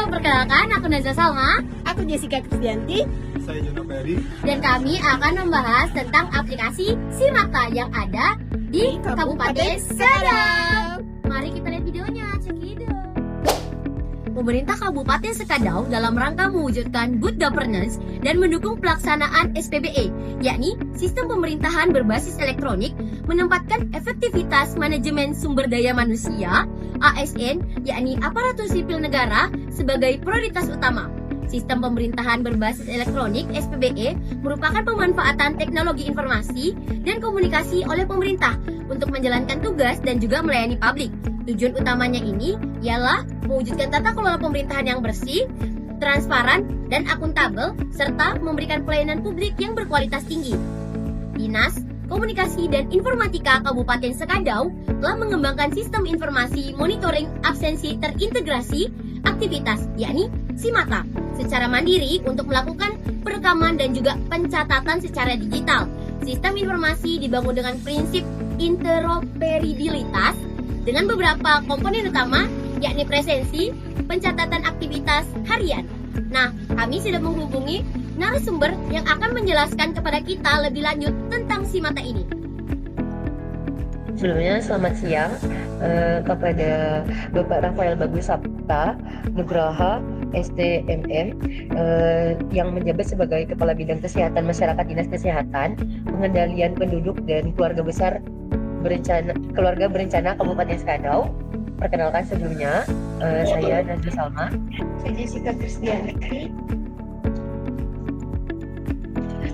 perkenalkan, aku Nazza Salma. Aku Jessica Krisdianti. Saya Jona Ferry. Dan kami akan membahas tentang aplikasi SIMATA yang ada di Kabupaten Sekadau. Mari kita lihat videonya, cekidot. Pemerintah Kabupaten Sekadau dalam rangka mewujudkan good governance dan mendukung pelaksanaan SPBE, yakni Sistem Pemerintahan Berbasis Elektronik, menempatkan efektivitas manajemen sumber daya manusia (ASN), yakni aparatur sipil negara, sebagai prioritas utama. Sistem Pemerintahan Berbasis Elektronik (SPBE) merupakan pemanfaatan teknologi informasi dan komunikasi oleh pemerintah untuk menjalankan tugas dan juga melayani publik. Tujuan utamanya ini ialah mewujudkan tata kelola pemerintahan yang bersih, transparan, dan akuntabel, serta memberikan pelayanan publik yang berkualitas tinggi. Dinas Komunikasi dan Informatika Kabupaten Sekadau telah mengembangkan sistem informasi monitoring absensi terintegrasi aktivitas, yakni SIMATA, secara mandiri untuk melakukan perekaman dan juga pencatatan secara digital. Sistem informasi dibangun dengan prinsip interoperabilitas dengan beberapa komponen utama, yakni presensi, pencatatan aktivitas harian. Nah, kami sudah menghubungi narasumber yang akan menjelaskan kepada kita lebih lanjut tentang SIMATA ini. Sebelumnya selamat siang kepada Bapak Rafael Bagus Sapta Nugraha STMM yang menjabat sebagai Kepala Bidang Kesehatan Masyarakat Dinas Kesehatan, Pengendalian Penduduk dan Keluarga Berencana Kabupaten Sekadau. Perkenalkan sebelumnya, saya Nazza Salma. Saya Jessica Krisdianti.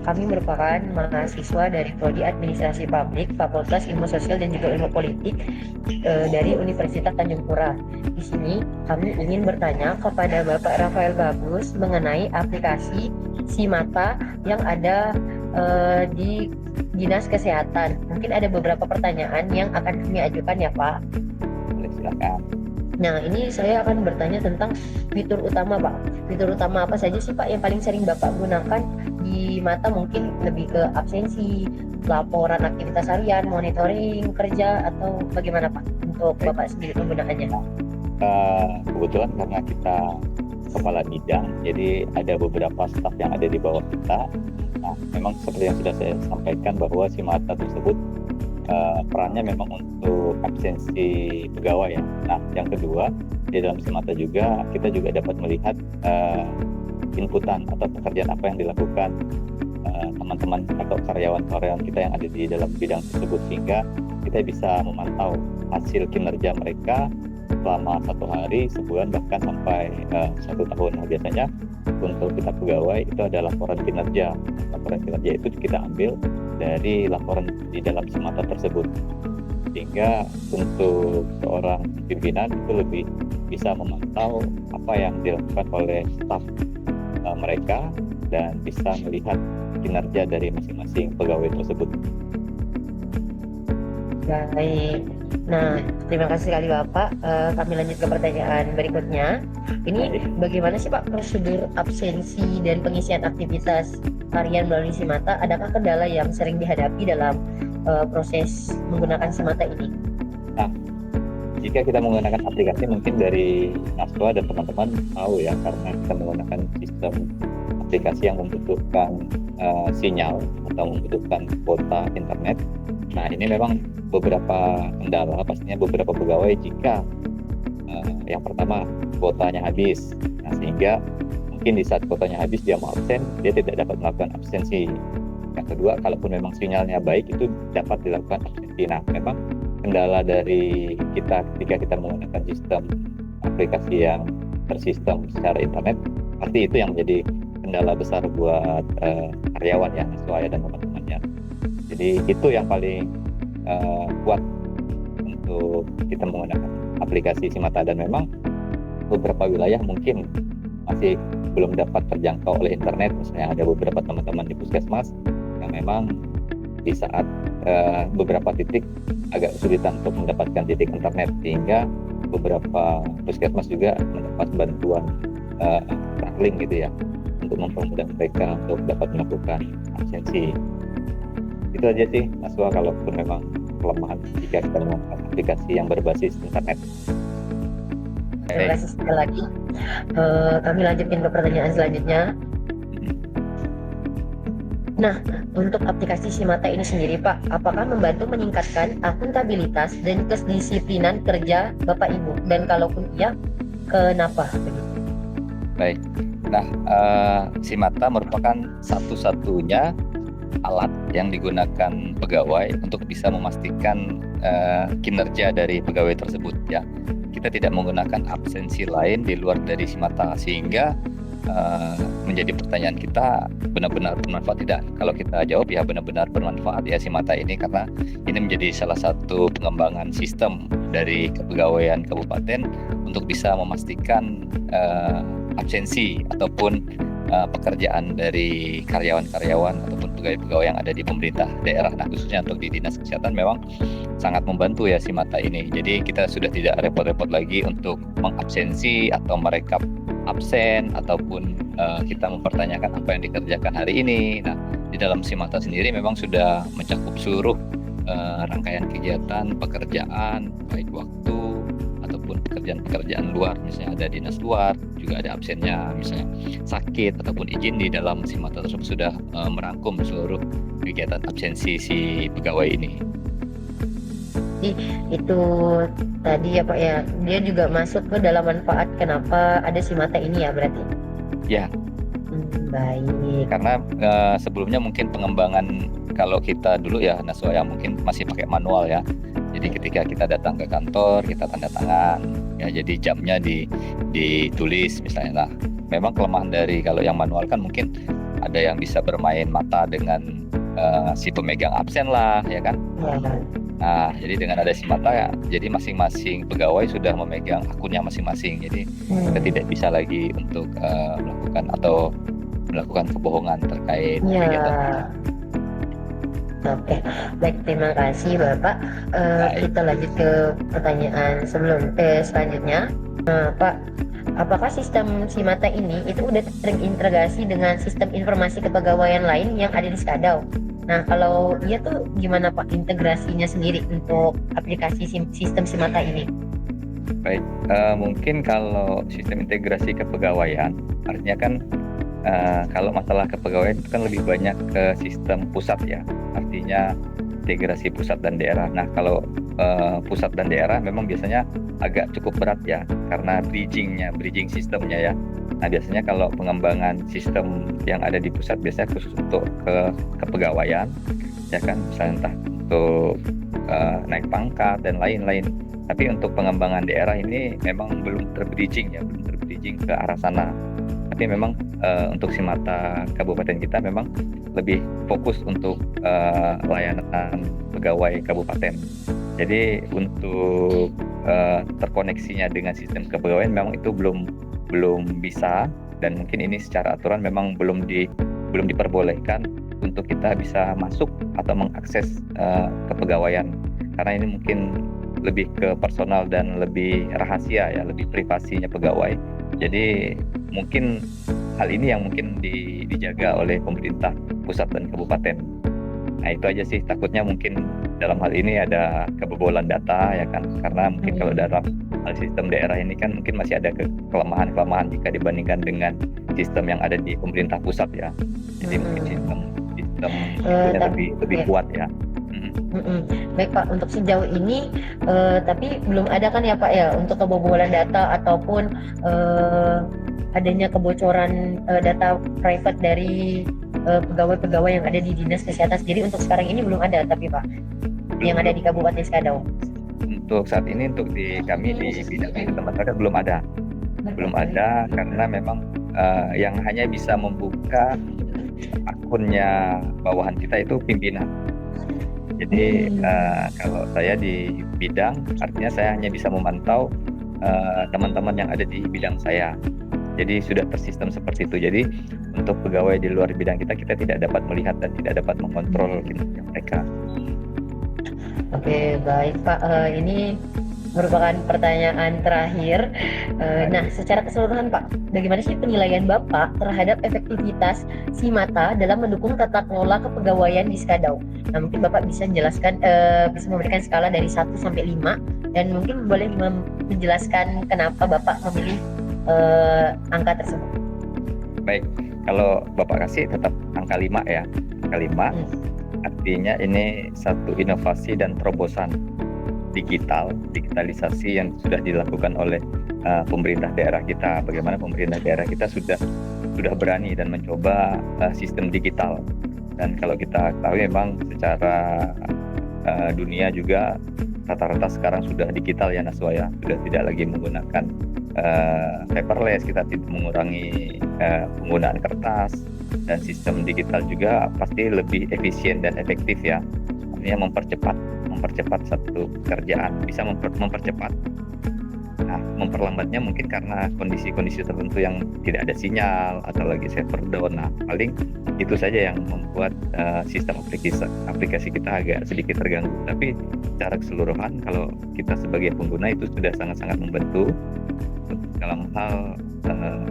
Kami merupakan mahasiswa dari Prodi Administrasi Publik, Fakultas Ilmu Sosial dan juga Ilmu Politik dari Universitas Tanjung Pura. Di sini kami ingin bertanya kepada Bapak Rafael Bagus mengenai aplikasi SIMATA yang ada di Dinas Kesehatan. Mungkin ada beberapa pertanyaan yang akan kami ajukan ya Pak. Silakan. Nah, ini saya akan bertanya tentang fitur utama Pak. Fitur utama apa saja sih Pak yang paling sering Bapak gunakan di Mata? Mungkin lebih ke absensi, laporan aktivitas harian, monitoring kerja, atau bagaimana Pak untuk Bapak sendiri penggunaannya? Kebetulan karena kita kepala bidang, jadi ada beberapa staf yang ada di bawah kita. Nah, memang seperti yang sudah saya sampaikan bahwa SIMATA tersebut perannya memang untuk absensi pegawai ya. Nah, yang kedua, di dalam SIMATA juga kita juga dapat melihat inputan atau pekerjaan apa yang dilakukan teman-teman atau karyawan-karyawan kita yang ada di dalam bidang tersebut, sehingga kita bisa memantau hasil kinerja mereka selama 1 hari, sebulan, bahkan sampai 1 tahun. Nah, biasanya untuk kita pegawai itu ada laporan kinerja. Laporan kinerja itu kita ambil dari laporan di dalam SIMATA tersebut, sehingga untuk seorang pimpinan itu lebih bisa memantau apa yang dilakukan oleh staf mereka dan bisa melihat kinerja dari masing-masing pegawai tersebut. Baik. Nah, terima kasih sekali Bapak. Kami lanjut ke pertanyaan berikutnya. Ini bagaimana sih Pak prosedur absensi dan pengisian aktivitas harian melalui SIMATA? Adakah kendala yang sering dihadapi dalam proses menggunakan SIMATA ini? Nah, jika kita menggunakan aplikasi, mungkin dari Naswa dan teman-teman tahu ya, karena kita menggunakan sistem aplikasi yang membutuhkan sinyal atau membutuhkan kuota internet. Nah, ini memang beberapa kendala, pastinya beberapa pegawai jika yang pertama kuotanya habis. Nah, sehingga mungkin di saat kuotanya habis dia mau absen, dia tidak dapat melakukan absensi. Yang kedua, kalaupun memang sinyalnya baik, itu dapat dilakukan absensi. Nah, memang kendala dari kita ketika kita menggunakan sistem aplikasi yang bersistem secara internet, pasti itu yang menjadi kendala besar buat karyawan ya, Naswa dan teman-temannya. Jadi itu yang paling kuat untuk kita menggunakan aplikasi SIMATA, dan memang beberapa wilayah mungkin masih belum dapat terjangkau oleh internet. Misalnya ada beberapa teman-teman di puskesmas yang memang di saat beberapa titik agak kesulitan untuk mendapatkan titik internet, sehingga beberapa puskesmas juga mendapat bantuan tracking gitu ya, untuk mempermudah mereka untuk dapat melakukan absensi. Itu aja sih Mas Wah, kalaupun memang kelemahan jika kita menggunakan aplikasi yang berbasis internet. terima kasih sekali lagi. Kami lanjutin ke pertanyaan selanjutnya. Nah, untuk aplikasi Simata ini sendiri Pak, apakah membantu meningkatkan akuntabilitas dan kedisiplinan kerja Bapak Ibu? Dan kalaupun iya, kenapa? Baik. Nah, Simata merupakan satu-satunya alat yang digunakan pegawai untuk bisa memastikan kinerja dari pegawai tersebut ya. Kita tidak menggunakan absensi lain di luar dari Simata, sehingga menjadi pertanyaan kita, benar-benar bermanfaat tidak? Kalau kita jawab ya benar-benar bermanfaat ya Simata ini, karena ini menjadi salah satu pengembangan sistem dari kepegawaian kabupaten untuk bisa memastikan absensi ataupun pekerjaan dari karyawan-karyawan ataupun pegawai-pegawai yang ada di pemerintah daerah. Nah, khususnya untuk di Dinas Kesehatan memang sangat membantu ya Simata ini. Jadi kita sudah tidak repot-repot lagi untuk mengabsensi atau merekap absen ataupun kita mempertanyakan apa yang dikerjakan hari ini. Nah, di dalam Simata sendiri memang sudah mencakup seluruh rangkaian kegiatan pekerjaan, baik waktu ataupun pekerjaan-pekerjaan luar, misalnya ada dinas luar, juga ada absennya, misalnya sakit ataupun izin. Di dalam Simata tersebut sudah merangkum seluruh kegiatan absensi si pegawai ini. Itu tadi ya Pak ya, dia juga masuk ke dalam manfaat kenapa ada Simata ini ya berarti? Ya. Baik. Karena sebelumnya mungkin pengembangan kalau kita dulu ya Naswa yang mungkin masih pakai manual ya. Jadi ketika kita datang ke kantor, kita tanda tangan ya, jadi jamnya ditulis misalnya. Nah, memang kelemahan dari kalau yang manual kan mungkin ada yang bisa bermain mata dengan si pemegang absen lah ya kan. Ya. Nah, jadi dengan ada Simata ya, jadi masing-masing pegawai sudah memegang akunnya masing-masing. Jadi kita tidak bisa lagi untuk melakukan kebohongan terkait kegiatan. Oke, baik, terima kasih Bapak. Kita lanjut ke pertanyaan selanjutnya. Pak, apakah sistem Simata ini itu udah terintegrasi dengan sistem informasi kepegawaian lain yang ada di Skadau? Nah, kalau iya tuh gimana Pak integrasinya sendiri untuk aplikasi sistem Simata ini? Baik, mungkin kalau sistem integrasi kepegawaian, artinya kan kalau masalah kepegawaian itu kan lebih banyak ke sistem pusat ya, artinya integrasi pusat dan daerah. Nah, kalau pusat dan daerah memang biasanya agak cukup berat ya, karena bridging sistemnya ya. Nah, biasanya kalau pengembangan sistem yang ada di pusat biasanya khusus untuk kepegawaian ya kan, misalnya entah untuk naik pangkat dan lain-lain. Tapi untuk pengembangan daerah ini memang belum terbridging ke arah sana. Tapi memang untuk Simata kabupaten kita memang lebih fokus untuk layanan pegawai kabupaten. Jadi untuk terkoneksinya dengan sistem kepegawaian memang itu belum bisa, dan mungkin ini secara aturan memang belum diperbolehkan untuk kita bisa masuk atau mengakses kepegawaian, karena ini mungkin lebih ke personal dan lebih rahasia ya, lebih privasinya pegawai. Jadi mungkin hal ini yang mungkin dijaga oleh pemerintah pusat dan kabupaten. Nah, itu aja sih, takutnya mungkin dalam hal ini ada kebobolan data ya kan, karena mungkin kalau dalam hal sistem daerah ini kan mungkin masih ada kelemahan jika dibandingkan dengan sistem yang ada di pemerintah pusat ya. Jadi mungkin sistem lebih kuat ya. Baik Pak, untuk sejauh ini tapi belum ada kan ya Pak ya untuk kebobolan data ataupun adanya kebocoran data private dari pegawai-pegawai yang ada di Dinas Kesehatan sendiri untuk sekarang ini belum ada, tapi Pak yang ada di Kabupaten Skadau. Untuk saat ini untuk kami di bidang tempat ada belum ada karena memang yang hanya bisa membuka akunnya bawahan kita itu pimpinan. Jadi kalau saya di bidang, artinya saya hanya bisa memantau teman-teman yang ada di bidang saya. Jadi sudah tersistem seperti itu. Jadi untuk pegawai di luar bidang kita tidak dapat melihat dan tidak dapat mengontrol kinerja mereka. Oke, baik Pak. Ini merupakan pertanyaan terakhir. Nah, secara keseluruhan Pak, bagaimana sih penilaian Bapak terhadap efektivitas SIMATA dalam mendukung tata kelola kepegawaian di Skadau? Nah, mungkin Bapak bisa menjelaskan, bisa memberikan skala dari 1 sampai 5, dan mungkin boleh menjelaskan kenapa Bapak memilih angka tersebut. Baik, kalau Bapak kasih tetap angka 5 ya. Angka 5 artinya ini satu inovasi dan terobosan digitalisasi yang sudah dilakukan oleh pemerintah daerah kita. Bagaimana pemerintah daerah kita sudah berani dan mencoba sistem digital. Dan kalau kita ketahui memang secara dunia juga rata-rata sekarang sudah digital ya Naswa ya, sudah tidak lagi menggunakan paperless, kita tidak mengurangi penggunaan kertas, dan sistem digital juga pasti lebih efisien dan efektif ya. Artinya mempercepat satu pekerjaan, bisa mempercepat. Nah, memperlambatnya mungkin karena kondisi-kondisi tertentu yang tidak ada sinyal atau lagi server down. Nah, paling itu saja yang membuat sistem aplikasi kita agak sedikit terganggu. Tapi secara keseluruhan kalau kita sebagai pengguna itu sudah sangat-sangat membantu dalam hal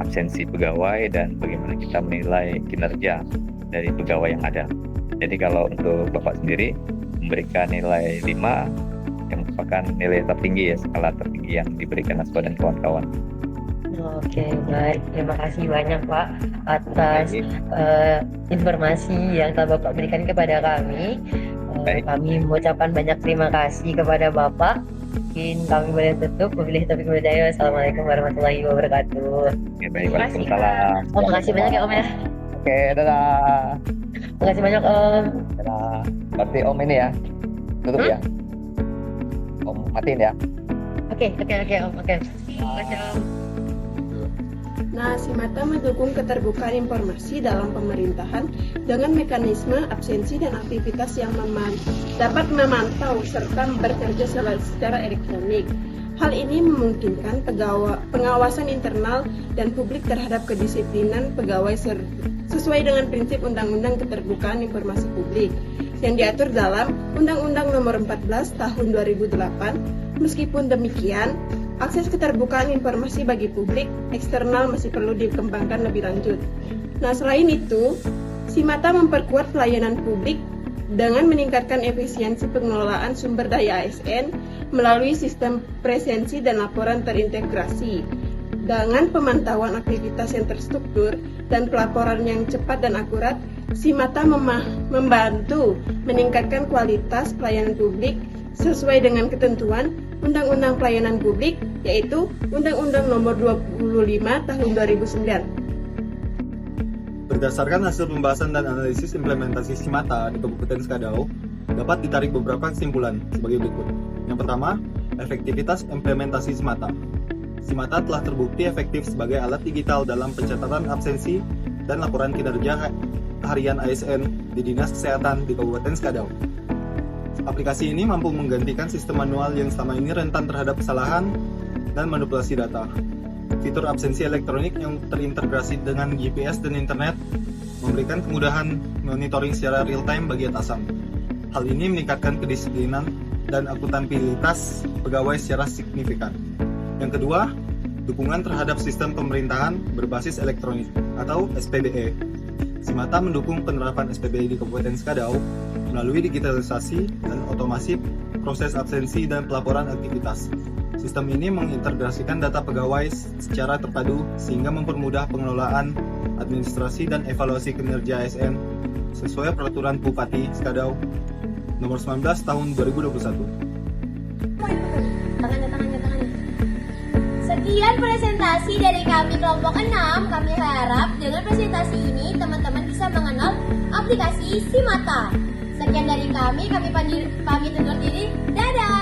absensi pegawai dan bagaimana kita menilai kinerja dari pegawai yang ada. Jadi kalau untuk Bapak sendiri memberikan nilai 5 yang merupakan nilai tertinggi ya, skala tertinggi yang diberikan Naswa dan kawan-kawan. Oke, baik. Terima kasih banyak Pak atas informasi yang telah Bapak berikan kepada kami. Kami mengucapkan banyak terima kasih kepada Bapak. Mungkin kami boleh tutup. Wabillahi taufiq wal hidayah. Wassalamualaikum warahmatullahi wabarakatuh. Oke, baik. Waalaikumsalam. Terima kasih banyak ya Om ya. Oke, dadah. Terima kasih banyak Om. Dadah. Berarti Om ini ya, tutup ya. Om matiin ya. Oke Om. Oke. Terima kasih Om. Nah, SIMATA mendukung keterbukaan informasi dalam pemerintahan dengan mekanisme absensi dan aktivitas yang dapat memantau serta bekerja secara elektronik. Hal ini memungkinkan pengawasan internal dan publik terhadap kedisiplinan pegawai sesuai dengan prinsip Undang-Undang Keterbukaan Informasi Publik yang diatur dalam Undang-Undang Nomor 14 Tahun 2008. Meskipun demikian, akses keterbukaan informasi bagi publik eksternal masih perlu dikembangkan lebih lanjut. Nah, selain itu, SIMATA memperkuat pelayanan publik dengan meningkatkan efisiensi pengelolaan sumber daya ASN melalui sistem presensi dan laporan terintegrasi. Dengan pemantauan aktivitas yang terstruktur dan pelaporan yang cepat dan akurat, SIMATA membantu meningkatkan kualitas pelayanan publik sesuai dengan ketentuan Undang-Undang Pelayanan Publik, yaitu Undang-Undang Nomor 25 Tahun 2009. Berdasarkan hasil pembahasan dan analisis implementasi SIMATA di Kabupaten Skadau, dapat ditarik beberapa kesimpulan sebagai berikut. Yang pertama, efektivitas implementasi SIMATA. SIMATA telah terbukti efektif sebagai alat digital dalam pencatatan absensi dan laporan kinerja harian ASN di Dinas Kesehatan di Kabupaten Skadau. Aplikasi ini mampu menggantikan sistem manual yang selama ini rentan terhadap kesalahan dan manipulasi data. Fitur absensi elektronik yang terintegrasi dengan GPS dan internet memberikan kemudahan monitoring secara real-time bagi atasan. Hal ini meningkatkan kedisiplinan dan akuntabilitas pegawai secara signifikan. Yang kedua, dukungan terhadap sistem pemerintahan berbasis elektronik atau SPBE. SIMATA mendukung penerapan SPBE di Kabupaten Skadau melalui digitalisasi dan otomasi proses absensi dan pelaporan aktivitas. Sistem ini mengintegrasikan data pegawai secara terpadu sehingga mempermudah pengelolaan, administrasi, dan evaluasi kinerja ASN sesuai peraturan Bupati Skadau Nomor 19 Tahun 2021. Tangannya. Sekian presentasi dari kami kelompok 6. Kami harap dengan presentasi ini teman-teman bisa mengenal aplikasi SIMATA. Sekian dari kami pamit undur diri. Dadah!